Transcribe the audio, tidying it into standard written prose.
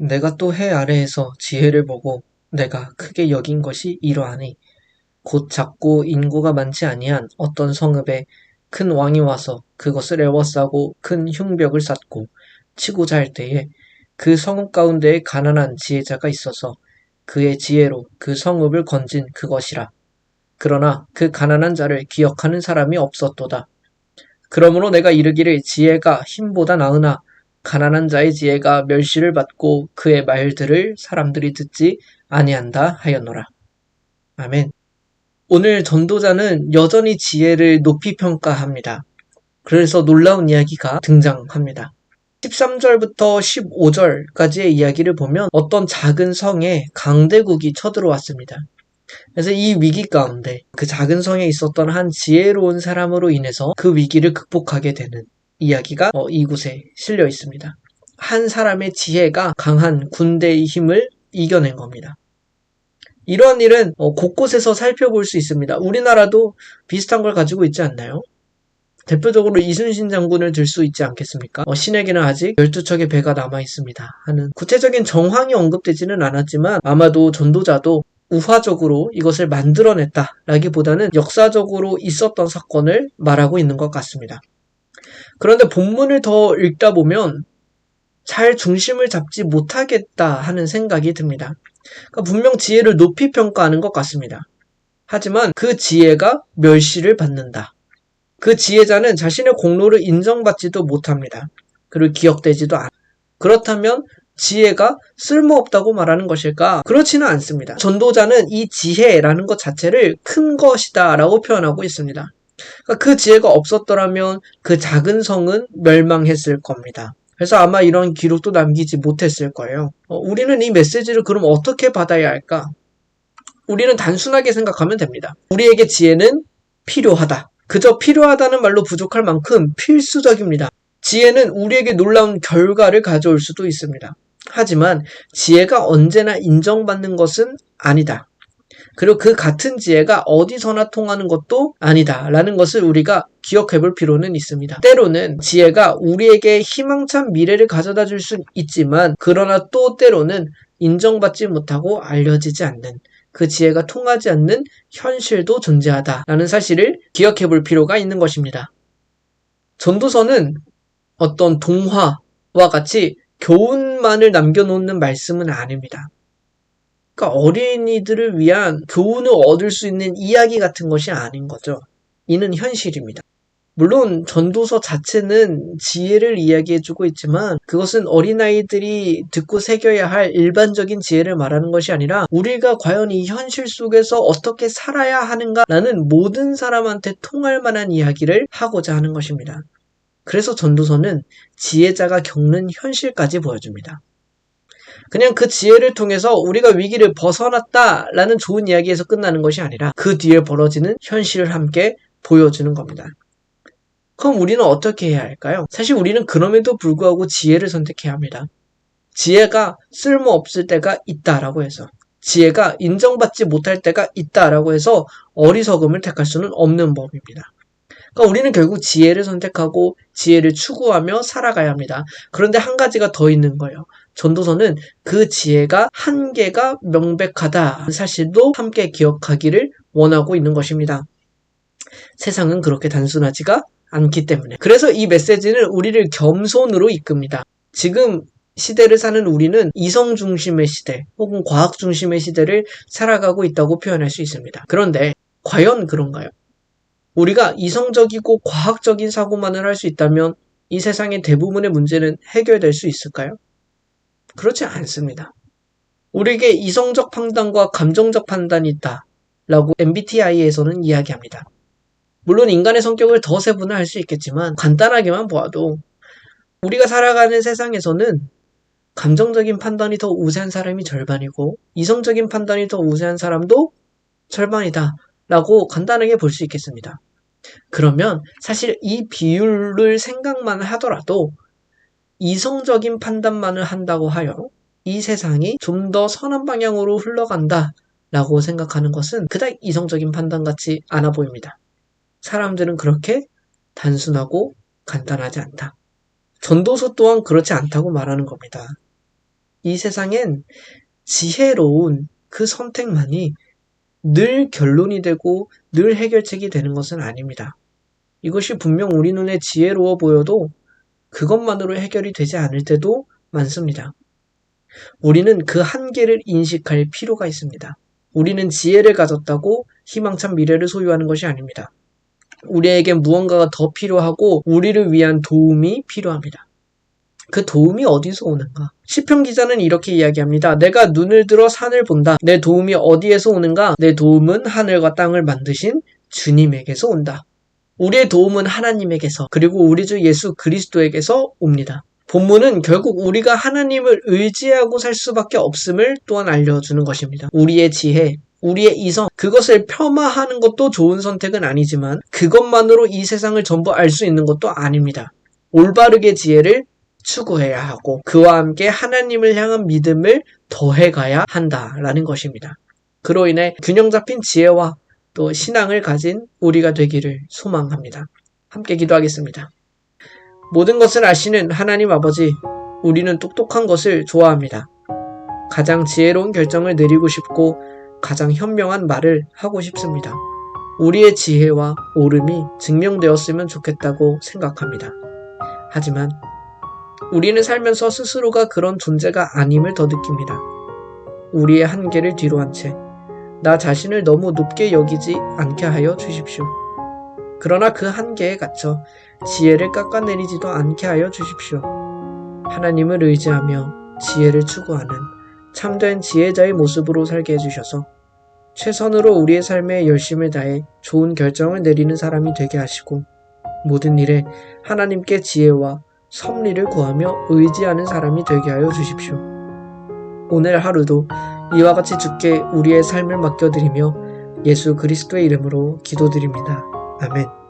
내가 또 해 아래에서 지혜를 보고 내가 크게 여긴 것이 이러하니 곧 작고 인구가 많지 아니한 어떤 성읍에 큰 왕이 와서 그것을 에워싸고 큰 흉벽을 쌓고 치고자 할 때에 그 성읍 가운데에 가난한 지혜자가 있어서 그의 지혜로 그 성읍을 건진 그것이라. 그러나 그 가난한 자를 기억하는 사람이 없었도다. 그러므로 내가 이르기를 지혜가 힘보다 나으나 가난한 자의 지혜가 멸시를 받고 그의 말들을 사람들이 듣지 아니한다 하였노라. 아멘. 오늘 전도자는 여전히 지혜를 높이 평가합니다. 그래서 놀라운 이야기가 등장합니다. 13절부터 15절까지의 이야기를 보면 어떤 작은 성에 강대국이 쳐들어왔습니다. 그래서 이 위기 가운데 그 작은 성에 있었던 한 지혜로운 사람으로 인해서 그 위기를 극복하게 되는 이야기가 이곳에 실려 있습니다. 한 사람의 지혜가 강한 군대의 힘을 이겨낸 겁니다. 이런 일은 곳곳에서 살펴볼 수 있습니다. 우리나라도 비슷한 걸 가지고 있지 않나요? 대표적으로 이순신 장군을 들 수 있지 않겠습니까? 신에게는 아직 12척의 배가 남아있습니다 하는 구체적인 정황이 언급되지는 않았지만 아마도 전도자도 우화적으로 이것을 만들어냈다라기보다는 역사적으로 있었던 사건을 말하고 있는 것 같습니다. 그런데 본문을 더 읽다 보면 잘 중심을 잡지 못하겠다 하는 생각이 듭니다. 그러니까 분명 지혜를 높이 평가하는 것 같습니다. 하지만 그 지혜가 멸시를 받는다. 그 지혜자는 자신의 공로를 인정받지도 못합니다. 그리고 기억되지도 않아. 그렇다면 지혜가 쓸모없다고 말하는 것일까? 그렇지는 않습니다. 전도자는 이 지혜라는 것 자체를 큰 것이다 라고 표현하고 있습니다. 그러니까 그 지혜가 없었더라면 그 작은 성은 멸망했을 겁니다. 그래서 아마 이런 기록도 남기지 못했을 거예요. 우리는 이 메시지를 그럼 어떻게 받아야 할까? 우리는 단순하게 생각하면 됩니다. 우리에게 지혜는 필요하다. 그저 필요하다는 말로 부족할 만큼 필수적입니다. 지혜는 우리에게 놀라운 결과를 가져올 수도 있습니다. 하지만 지혜가 언제나 인정받는 것은 아니다. 그리고 그 같은 지혜가 어디서나 통하는 것도 아니다 라는 것을 우리가 기억해 볼 필요는 있습니다. 때로는 지혜가 우리에게 희망찬 미래를 가져다 줄 수 있지만 그러나 또 때로는 인정받지 못하고 알려지지 않는 그 지혜가 통하지 않는 현실도 존재하다라는 사실을 기억해 볼 필요가 있는 것입니다. 전도서는 어떤 동화와 같이 교훈만을 남겨놓는 말씀은 아닙니다. 그러니까 어린이들을 위한 교훈을 얻을 수 있는 이야기 같은 것이 아닌 거죠. 이는 현실입니다. 물론 전도서 자체는 지혜를 이야기해주고 있지만 그것은 어린아이들이 듣고 새겨야 할 일반적인 지혜를 말하는 것이 아니라 우리가 과연 이 현실 속에서 어떻게 살아야 하는가라는 모든 사람한테 통할 만한 이야기를 하고자 하는 것입니다. 그래서 전도서는 지혜자가 겪는 현실까지 보여줍니다. 그냥 그 지혜를 통해서 우리가 위기를 벗어났다라는 좋은 이야기에서 끝나는 것이 아니라 그 뒤에 벌어지는 현실을 함께 보여주는 겁니다. 그럼 우리는 어떻게 해야 할까요? 사실 우리는 그럼에도 불구하고 지혜를 선택해야 합니다. 지혜가 쓸모없을 때가 있다라고 해서 지혜가 인정받지 못할 때가 있다라고 해서 어리석음을 택할 수는 없는 법입니다. 그러니까 우리는 결국 지혜를 선택하고 지혜를 추구하며 살아가야 합니다. 그런데 한 가지가 더 있는 거예요. 전도서는 그 지혜가 한계가 명백하다는 사실도 함께 기억하기를 원하고 있는 것입니다. 세상은 그렇게 단순하지가 않기 때문에. 그래서 이 메시지는 우리를 겸손으로 이끕니다. 지금 시대를 사는 우리는 이성 중심의 시대 혹은 과학 중심의 시대를 살아가고 있다고 표현할 수 있습니다. 그런데 과연 그런가요? 우리가 이성적이고 과학적인 사고만을 할 수 있다면 이 세상의 대부분의 문제는 해결될 수 있을까요? 그렇지 않습니다. 우리에게 이성적 판단과 감정적 판단이 있다라고 MBTI에서는 이야기합니다. 물론 인간의 성격을 더 세분화할 수 있겠지만 간단하게만 보아도 우리가 살아가는 세상에서는 감정적인 판단이 더 우세한 사람이 절반이고 이성적인 판단이 더 우세한 사람도 절반이다 라고 간단하게 볼 수 있겠습니다. 그러면 사실 이 비율을 생각만 하더라도 이성적인 판단만을 한다고 하여 이 세상이 좀 더 선한 방향으로 흘러간다 라고 생각하는 것은 그닥 이성적인 판단 같지 않아 보입니다. 사람들은 그렇게 단순하고 간단하지 않다. 전도서 또한 그렇지 않다고 말하는 겁니다. 이 세상엔 지혜로운 그 선택만이 늘 결론이 되고 늘 해결책이 되는 것은 아닙니다. 이것이 분명 우리 눈에 지혜로워 보여도 그것만으로 해결이 되지 않을 때도 많습니다. 우리는 그 한계를 인식할 필요가 있습니다. 우리는 지혜를 가졌다고 희망찬 미래를 소유하는 것이 아닙니다. 우리에게 무언가가 더 필요하고 우리를 위한 도움이 필요합니다. 그 도움이 어디서 오는가? 시편 기자는 이렇게 이야기합니다. 내가 눈을 들어 산을 본다. 내 도움이 어디에서 오는가? 내 도움은 하늘과 땅을 만드신 주님에게서 온다. 우리의 도움은 하나님에게서 그리고 우리 주 예수 그리스도에게서 옵니다. 본문은 결국 우리가 하나님을 의지하고 살 수밖에 없음을 또한 알려주는 것입니다. 우리의 지혜, 우리의 이성, 그것을 폄하하는 것도 좋은 선택은 아니지만 그것만으로 이 세상을 전부 알 수 있는 것도 아닙니다. 올바르게 지혜를 추구해야 하고 그와 함께 하나님을 향한 믿음을 더해가야 한다라는 것입니다. 그로 인해 균형 잡힌 지혜와 또 신앙을 가진 우리가 되기를 소망합니다. 함께 기도하겠습니다. 모든 것을 아시는 하나님 아버지, 우리는 똑똑한 것을 좋아합니다. 가장 지혜로운 결정을 내리고 싶고 가장 현명한 말을 하고 싶습니다. 우리의 지혜와 옳음이 증명되었으면 좋겠다고 생각합니다. 하지만 우리는 살면서 스스로가 그런 존재가 아님을 더 느낍니다. 우리의 한계를 뒤로한 채 나 자신을 너무 높게 여기지 않게 하여 주십시오. 그러나 그 한계에 갇혀 지혜를 깎아내리지도 않게 하여 주십시오. 하나님을 의지하며 지혜를 추구하는 참된 지혜자의 모습으로 살게 해주셔서 최선으로 우리의 삶에 열심을 다해 좋은 결정을 내리는 사람이 되게 하시고 모든 일에 하나님께 지혜와 섭리를 구하며 의지하는 사람이 되게 하여 주십시오. 오늘 하루도 이와 같이 주께 우리의 삶을 맡겨드리며 예수 그리스도의 이름으로 기도드립니다. 아멘.